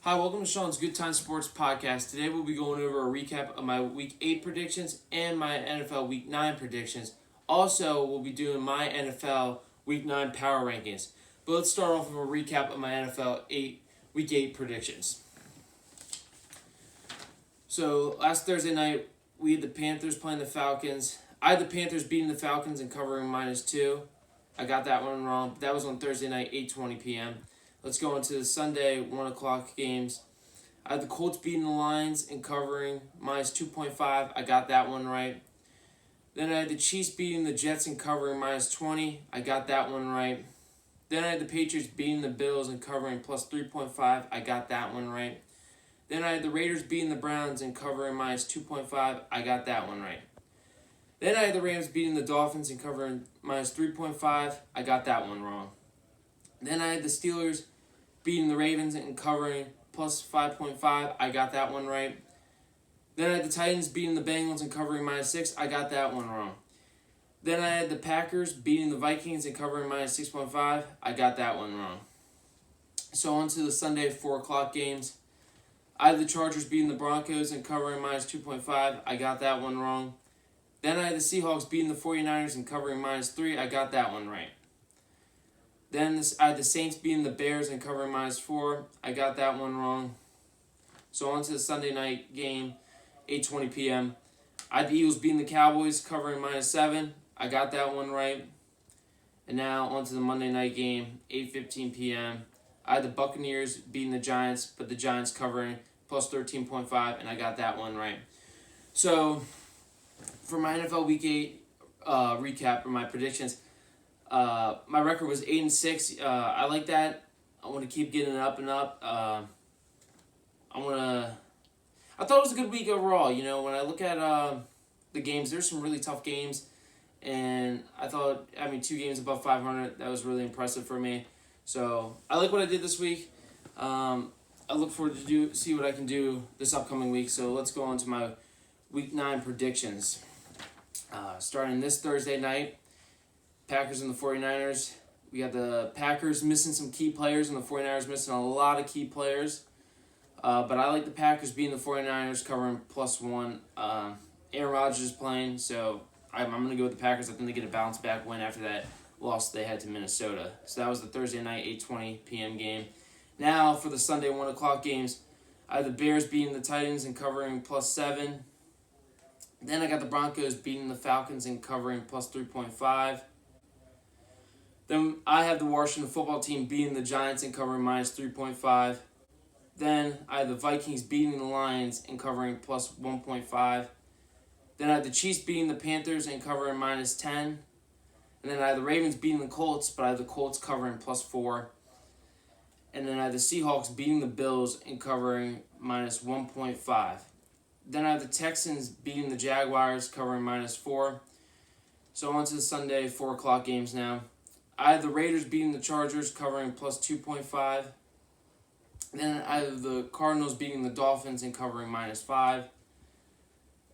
Hi, welcome to Sean's Good Time Sports Podcast. Today we'll be going over a recap of my Week 8 predictions and my NFL Week 9 predictions. Also, we'll be doing my NFL Week 9 power rankings. But let's start off with a recap of my Week 8 predictions. So, last Thursday night, we had the Panthers playing the Falcons. I had the Panthers beating the Falcons and covering -2. I got that one wrong, but that was on Thursday night, 8:20 p.m. Let's go into the Sunday 1 o'clock games. I had the Colts beating the Lions and covering -2.5. I got that one right. Then I had the Chiefs beating the Jets and covering -20. I got that one right. Then I had the Patriots beating the Bills and covering +3.5. I got that one right. Then I had the Raiders beating the Browns and covering -2.5. I got that one right. Then I had the Rams beating the Dolphins and covering -3.5. I got that one wrong. Then I had the Steelers beating the Ravens and covering +5.5. I got that one right. Then I had the Titans beating the Bengals and covering -6. I got that one wrong. Then I had the Packers beating the Vikings and covering -6.5. I got that one wrong. So on to the Sunday 4 o'clock games. I had the Chargers beating the Broncos and covering -2.5. I got that one wrong. Then I had the Seahawks beating the 49ers and covering -3. I got that one right. Then I had the Saints beating the Bears and covering -4. I got that one wrong. So on to the Sunday night game, 8:20 p.m. I had the Eagles beating the Cowboys, covering -7. I got that one right. And now on to the Monday night game, 8:15 p.m. I had the Buccaneers beating the Giants, but the Giants covering +13.5, and I got that one right. So for my NFL Week 8 recap or my predictions, my record was 8-6. I like that. I want to keep getting it up and up. I thought it was a good week overall. You know, when I look at the games, there's some really tough games, and I thought having 2 games above 500, that was really impressive for me. So I like what I did this week. I look forward to see what I can do this upcoming week. So let's go on to my Week 9 predictions. Starting this Thursday night, Packers and the 49ers. We got the Packers missing some key players and the 49ers missing a lot of key players. But I like the Packers beating the 49ers, covering +1. Aaron Rodgers is playing, so I'm going to go with the Packers. I think they get a bounce back win after that loss they had to Minnesota. So that was the Thursday night 8:20 p.m. game. Now for the Sunday 1 o'clock games, I have the Bears beating the Titans and covering +7. Then I got the Broncos beating the Falcons and covering +3.5. Then I have the Washington football team beating the Giants and covering -3.5. Then I have the Vikings beating the Lions and covering +1.5. Then I have the Chiefs beating the Panthers and covering -10. And then I have the Ravens beating the Colts, but I have the Colts covering +4. And then I have the Seahawks beating the Bills and covering -1.5. Then I have the Texans beating the Jaguars, covering -4. So on to the Sunday 4 o'clock games now. I have the Raiders beating the Chargers, covering +2.5. Then I have the Cardinals beating the Dolphins and covering -5.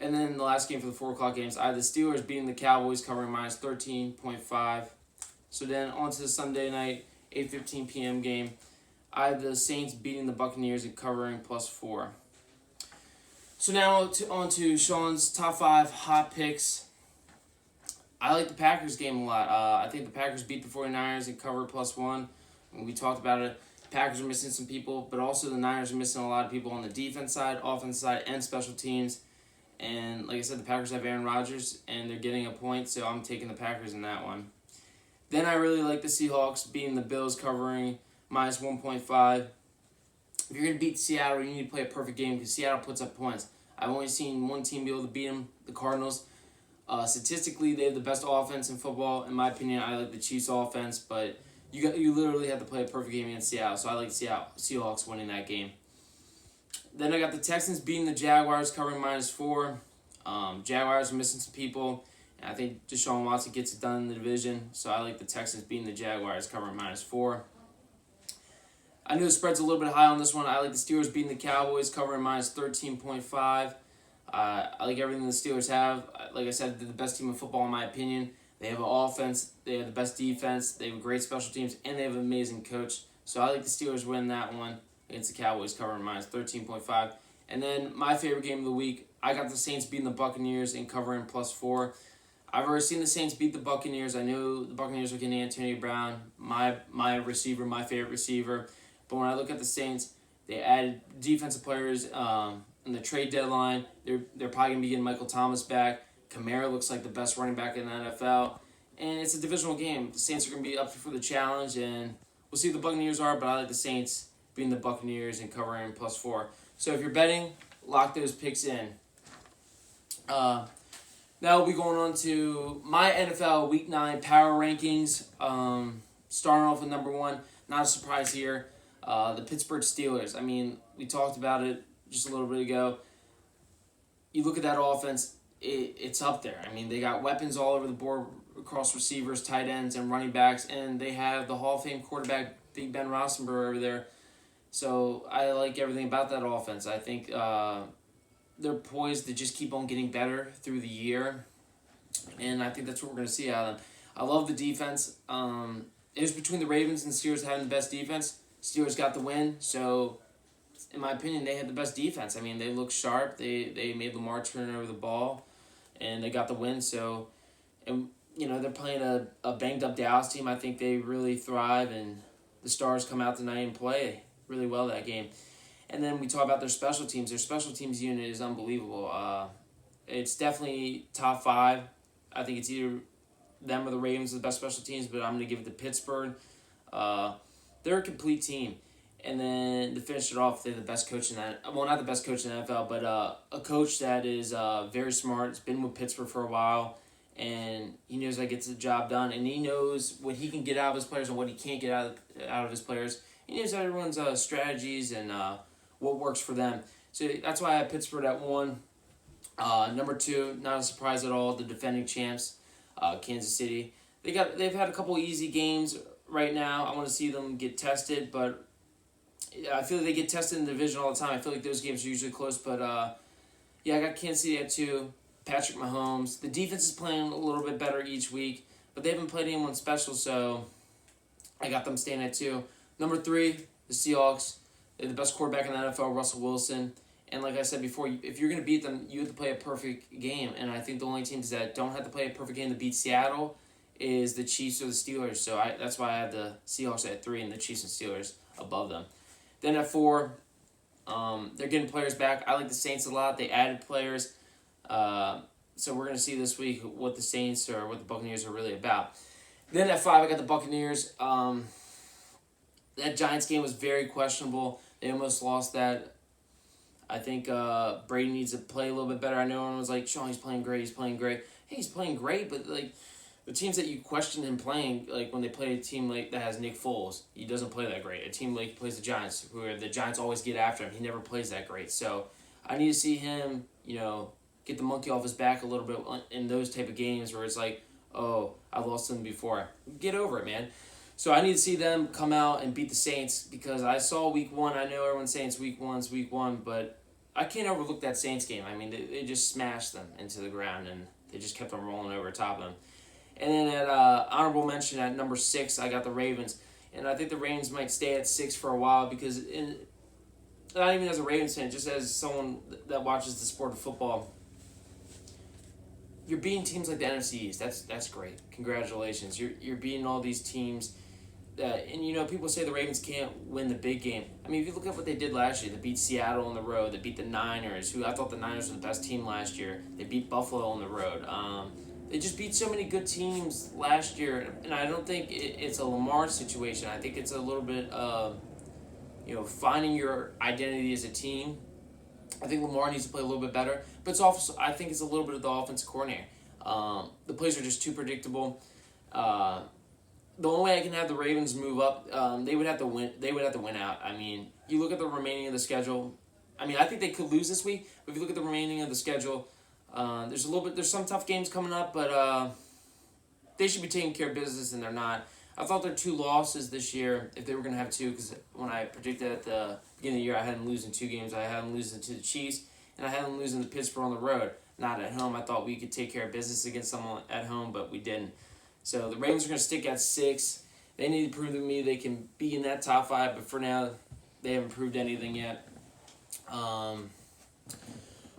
And then the last game for the 4 o'clock games, I have the Steelers beating the Cowboys, covering -13.5. So then on to the Sunday night, 8:15 p.m. game. I have the Saints beating the Buccaneers and covering +4. So now on to Sean's top 5 hot picks. I like the Packers game a lot. I think the Packers beat the 49ers and cover +1. When we talked about it, the Packers are missing some people, but also the Niners are missing a lot of people on the defense side, offense side, and special teams. And like I said, the Packers have Aaron Rodgers, and they're getting a point, so I'm taking the Packers in that one. Then I really like the Seahawks beating the Bills, covering -1.5. If you're going to beat Seattle, you need to play a perfect game because Seattle puts up points. I've only seen one team be able to beat them, the Cardinals. Statistically, they have the best offense in football. In my opinion, I like the Chiefs' offense, but you literally have to play a perfect game against Seattle, so I like Seahawks winning that game. Then I got the Texans beating the Jaguars, covering -4. Jaguars are missing some people, and I think Deshaun Watson gets it done in the division, so I like the Texans beating the Jaguars, covering -4. I know the spread's a little bit high on this one. I like the Steelers beating the Cowboys, covering -13.5. I like everything the Steelers have. Like I said, they're the best team in football in my opinion. They have an offense, they have the best defense, they have great special teams, and they have an amazing coach. So I like the Steelers win that one. against the Cowboys, covering -13.5. And then my favorite game of the week, I got the Saints beating the Buccaneers and covering +4. I've already seen the Saints beat the Buccaneers. I knew the Buccaneers were getting Antonio Brown, my receiver, my favorite receiver. But when I look at the Saints, they added defensive players in the trade deadline. They're probably going to be getting Michael Thomas back. Kamara looks like the best running back in the NFL. And it's a divisional game. The Saints are going to be up for the challenge, and we'll see who the Buccaneers are, but I like the Saints beating the Buccaneers and covering +4. So if you're betting, lock those picks in. Now we'll be going on to my NFL Week 9 power rankings. Starting off with number 1, not a surprise here, the Pittsburgh Steelers. I mean, we talked about it just a little bit ago. You look at that offense, it's up there. I mean, they got weapons all over the board across receivers, tight ends, and running backs, and they have the Hall of Fame quarterback, Big Ben Roethlisberger, over there. So I like everything about that offense. I think they're poised to just keep on getting better through the year, and I think that's what we're going to see out of them. I love the defense. It was between the Ravens and Steelers having the best defense. Steelers got the win, so in my opinion, they had the best defense. I mean, they looked sharp. They made Lamar turn over the ball, and they got the win. So, and they're playing a banged-up Dallas team. I think they really thrive, and the Stars come out tonight and play really well that game. And then we talk about their special teams. Their special teams unit is unbelievable. It's definitely top 5. I think it's either them or the Ravens are the best special teams, but I'm going to give it to Pittsburgh. They're a complete team. And then to finish it off, they're the best coach in that. Well, not the best coach in the NFL, but a coach that is very smart. Has been with Pittsburgh for a while, and he knows how to get the job done. And he knows what he can get out of his players and what he can't get out of his players. He knows how to run strategies and what works for them. So that's why I have Pittsburgh at 1. Number 2, not a surprise at all, the defending champs, Kansas City. They've had a couple easy games right now. I want to see them get tested, but I feel like they get tested in the division all the time. I feel like those games are usually close, but I got Kansas City at 2. Patrick Mahomes. The defense is playing a little bit better each week, but they haven't played anyone special, so I got them staying at 2. Number 3, the Seahawks. They're the best quarterback in the NFL, Russell Wilson. And like I said before, if you're going to beat them, you have to play a perfect game. And I think the only teams that don't have to play a perfect game to beat Seattle is the Chiefs or the Steelers. So that's why I have the Seahawks at 3 and the Chiefs and Steelers above them. Then at 4, they're getting players back. I like the Saints a lot. They added players. So we're going to see this week what the Saints or what the Buccaneers are really about. Then at 5, I got the Buccaneers. That Giants game was very questionable. They almost lost that. I think Brady needs to play a little bit better. I know everyone was like, Sean, he's playing great. Hey, he's playing great, but like the teams that you question him playing, like when they play a team like that has Nick Foles, he doesn't play that great. A team like plays the Giants, where the Giants always get after him, he never plays that great. So I need to see him, get the monkey off his back a little bit in those type of games where it's like, oh, I lost them before. Get over it, man. So I need to see them come out and beat the Saints because I saw week 1. I know everyone's saying it's week 1, but I can't overlook that Saints game. I mean, they just smashed them into the ground, and they just kept on rolling over top of them. And then at honorable mention at number 6, I got the Ravens. And I think the Ravens might stay at 6 for a while because, not even as a Ravens fan, just as someone that watches the sport of football, you're beating teams like the NFC East. That's great. Congratulations. You're beating all these teams. And people say the Ravens can't win the big game. I mean, if you look at what they did last year, they beat Seattle on the road. They beat the Niners, who I thought the Niners were the best team last year. They beat Buffalo on the road. They just beat so many good teams last year, and I don't think it's a Lamar situation. I think it's a little bit of, finding your identity as a team. I think Lamar needs to play a little bit better, but it's also I think it's a little bit of the offensive coordinator. The plays are just too predictable. The only way I can have the Ravens move up, they would have to win. They would have to win out. I mean, you look at the remaining of the schedule. I mean, I think they could lose this week, but if you look at the remaining of the schedule, there's some tough games coming up, but they should be taking care of business, and they're not. I thought their 2 losses this year, if they were going to have 2, because when I predicted at the beginning of the year, I had them losing 2 games. I had them losing to the Chiefs, and I had them losing to Pittsburgh on the road, not at home. I thought we could take care of business against them at home, but we didn't. So the Ravens are going to stick at 6. They need to prove to me they can be in that top 5, but for now, they haven't proved anything yet. Well,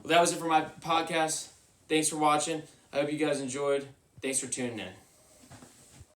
that was it for my podcast. Thanks for watching. I hope you guys enjoyed. Thanks for tuning in.